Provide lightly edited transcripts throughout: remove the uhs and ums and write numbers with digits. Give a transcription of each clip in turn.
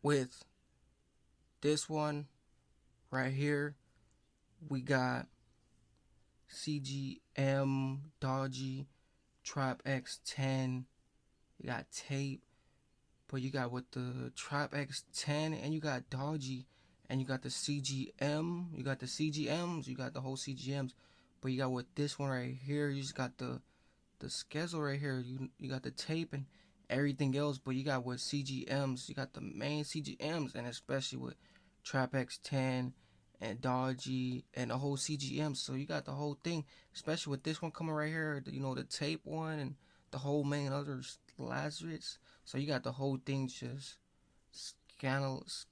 with this one right here, we got CGM, Dodgy, Trapx10, you got tape, but you got with the Trapx10 and you got Dodgy and you got the CGM, you got the CGMs, you got the whole CGMs, but you got with this one right here, you just got the schedule right here, you got the tape and everything else, but you got with CGMs, you got the main CGMs, and especially with Trapx10 and Dodgy and the whole CGM, so you got the whole thing, especially with this one coming right here, the tape one and the whole main other Lazarus, so you got the whole thing just scandals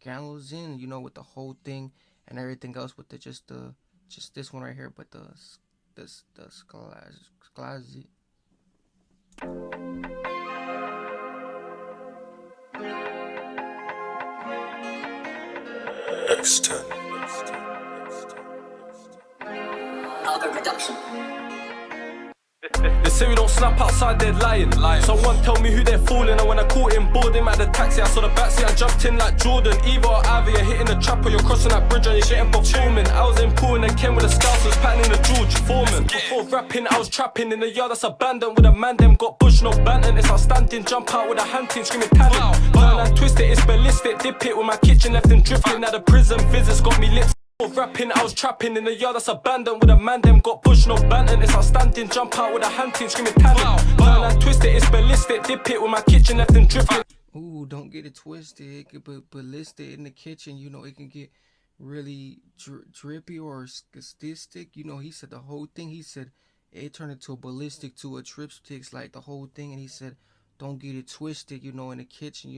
in, with the whole thing and everything else with just this one right here, but the Skalazi. X10. Algo production. They say we don't snap outside, they're lying. Someone tell me who they're fooling. And when I caught him, bored him at the taxi, I saw the backseat, I jumped in like Jordan. Either or either, you're hitting the trap or you're crossing that bridge and you're getting performing. I was in pool and I came with the scousers, patting the George Foreman. Before rapping, I was trapping in the yard that's abandoned. With a man, them got bush, no banting. It's outstanding, jump out with a hand team, screaming talent. Turn and twist it, it's ballistic. Dip it with my kitchen left and drifting. Now the prison visits got me lips. Rapping, I was trapping in the yard that's abandoned. With a man, them got bush, no banting. It's outstanding, jump out with a hand team, screaming talent. Turn and twist it, it's ballistic. Dip it with my kitchen left and drifting. Ooh, don't get it twisted. It could be ballistic in the kitchen. It can get really drippy or statistic. He said the whole thing. He said it turned into a ballistic to a tripsticks, like the whole thing. And he said, don't get it twisted. In the kitchen,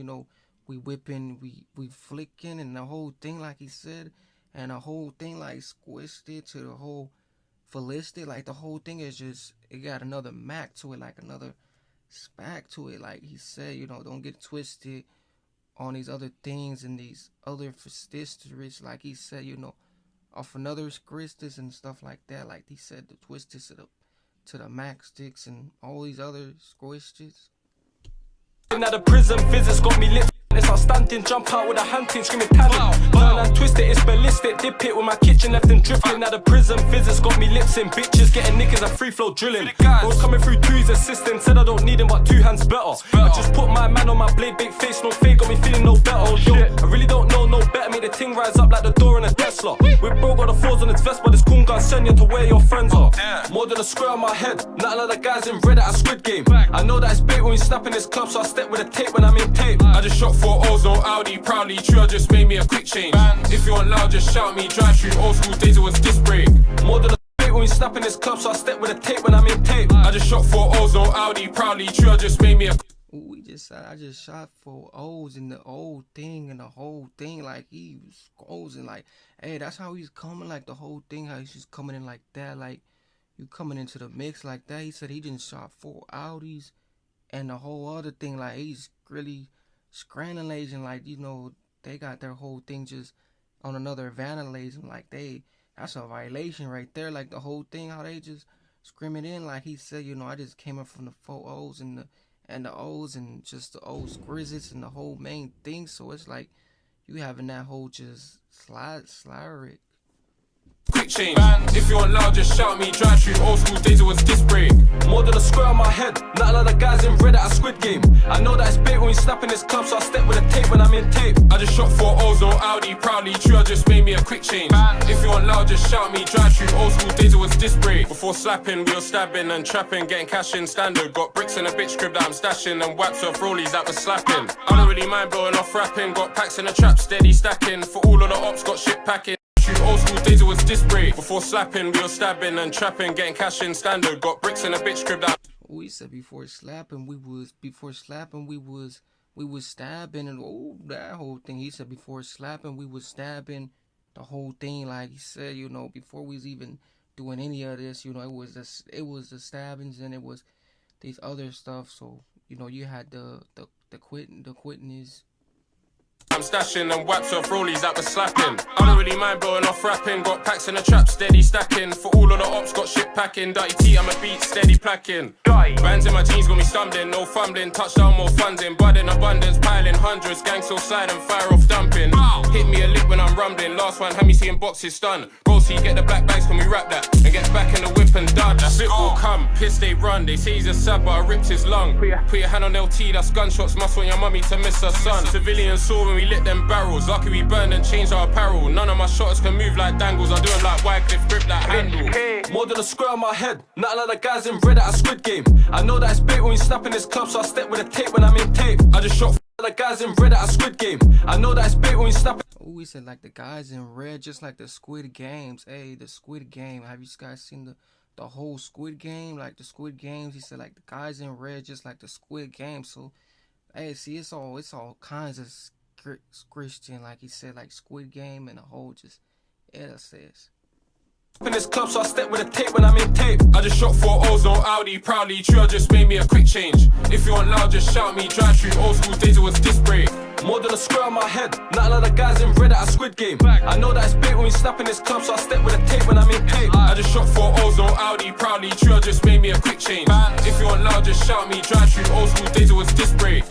we whipping, we flicking, and the whole thing, like he said. And the whole thing like squished it to the whole ballistic. Like the whole thing is just, it got another Mac to it, like another spack to it. Like he said, don't get twisted on these other things and these other fastidiously. Like he said, off another squishes and stuff like that. Like he said, the twisted to the Mac sticks and all these other squishes. Now the prison visits got me lit. It's outstanding, jump out with a hand team, screaming talent. Turn and twist it, it's ballistic. Dip it with my kitchen left and drifting. Now the prison visits got me lips in. Bitches getting niggas and free flow drilling. Bros coming through twos assisting. Said I don't need him, but two hands better. I just put my man on my blade, big face, no fake, got me feeling no better. Yo, I really don't know no better. Make the ting rise up like the door in a Tesla. With bro got the fours on his vest, but this coon gun send you to where your friends are. More than a square on my head. Nothing like the guys in red at a Squid Game. I know that it's bait when we snap in this club, so I step with a tape when I'm in tape. I just shot 4 O's, no Audi, proudly true, I just made me a quick change. If you want loud, just shout me, drive through old school days, it was disc brake. More than a bait when we snap in this club, so I step with a tape when I'm in tape. I just shot 4 O's, no Audi, proudly true, I just made me a Ooh, I just shot 4 O's in the old thing and the whole thing, like he was scolding, like, hey, that's how he's coming, like the whole thing, how he's just coming in like that, like you coming into the mix like that. He said he didn't shot 4 Audis and the whole other thing, like he's really scrambling, like they got their whole thing just on another vandalism, like that's a violation right there, like the whole thing, how they just screaming in, like he said, I just came up from the 4 O's and the O's and just the old squizzes and the whole main thing, so it's like you having that whole just slide quick change. If you want loud, just shout me, drive through old school days, it was disc brake. More than a square on my head. Nothing like the guys in red at a Squid Game. I know that it's bait when we snap in this club, so I step with a tape when I'm in tape. I just shot 4 O's, no Audi, proudly true, I just made me a quick change. If you want loud, just shout me, drive through old school days, it was disc brake. Before slapping, we were stabbing and trapping, getting cash in standard. Got bricks in a bitch crib that I'm stashing and wipes off rollies that was slapping. I don't really mind blowing off rapping, got packs in the trap, steady stacking. For all of the ops, got shit packing. Old school days, it was disc brake. Before slapping, we were stabbing and trapping, getting cash in standard. Got bricks in a bitch crib that. We said before slapping, we was stabbing, and that whole thing. He said before slapping, we was stabbing the whole thing. Like he said, before we was even doing any of this, it was the stabbings and it was these other stuff. So you had the quitting is. I'm stashing and wipes off rollies that was slapping. I don't really mind blowing off rapping. Got packs in the trap, steady stacking. For all of the ops, got shit packing. Dirty T, I'm a beat, steady placking. Bands in my jeans got me stumbling, no fumbling, touchdown, more funding, bud in abundance, piling hundreds, gang so side and fire off dumping. Hit me a lick when I'm rumbling, last one had me seeing boxes stun. Bro, see get the black bags, can we rap that? And get back in the whip and dodge. Slip will come, piss they run, they say he's a sad but I ripped his lung. Put your hand on LT, that's gunshots, must want your mummy to miss her son. Civilians saw when we lit them barrels, lucky we burned and changed our apparel. None of my shots can move like dangles, I do them like Wycliffe, grip like handle. More than a square on my head, nothing like the guys in red at a Squid Game. I know that it's bait when we snap in this club, so I step with a tape when I'm in tape. I just shot the guys in red at a Squid Game. I know that it's bait when we snap. Oh, we said like the guys in red, just like the Squid Games. Hey, the Squid Game. Have you guys seen the whole Squid Game? Like the Squid Games. He said like the guys in red, just like the Squid Game. So, hey, see, it's all kinds of Christian. Like he said, like Squid Game and the whole just it says. In this club, so I step with a tape when I'm in tape. I just shot 4 O's, no Audi, proudly. True, just made me a quick change. If you want loud, just shout me. Drive through old school days, it was disc brake. More than a square on my head, nothing like the guys in red at a Squid Game. I know that it's bait when we snap in this club, so I step with a tape when I'm in tape. I just shot 4 O's, no Audi, proudly. True, just made me a quick change. If you want loud, just shout me. Drive through old school days, it was disc brake.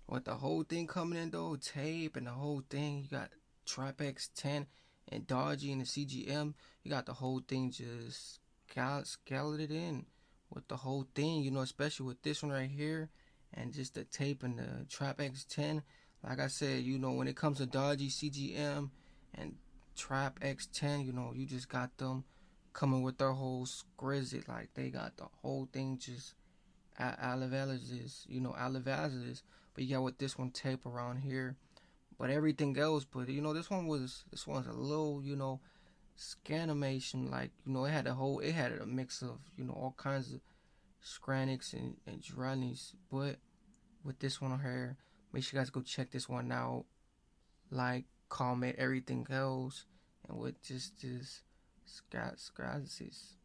With the whole thing coming in though, tape and the whole thing, you got Trapx10 and Dodgy and the CGM. You got the whole thing just scaled in with the whole thing, you know, especially with this one right here and just the tape and the Trapx10. Like I said, you know, when it comes to Dodgy, CGM and Trapx10, you know, you just got them coming with their whole exquisite, like they got the whole thing just Alivazes, you know, Alivazes. But you got with this one tape around here, but everything else. But you know, this one's a little, you know, scanimation. Like, you know, it had a mix of, you know, all kinds of Scranics and Dranies. But with this one here, make sure you guys go check this one out. Like, comment, everything else, and with just this Scrazes.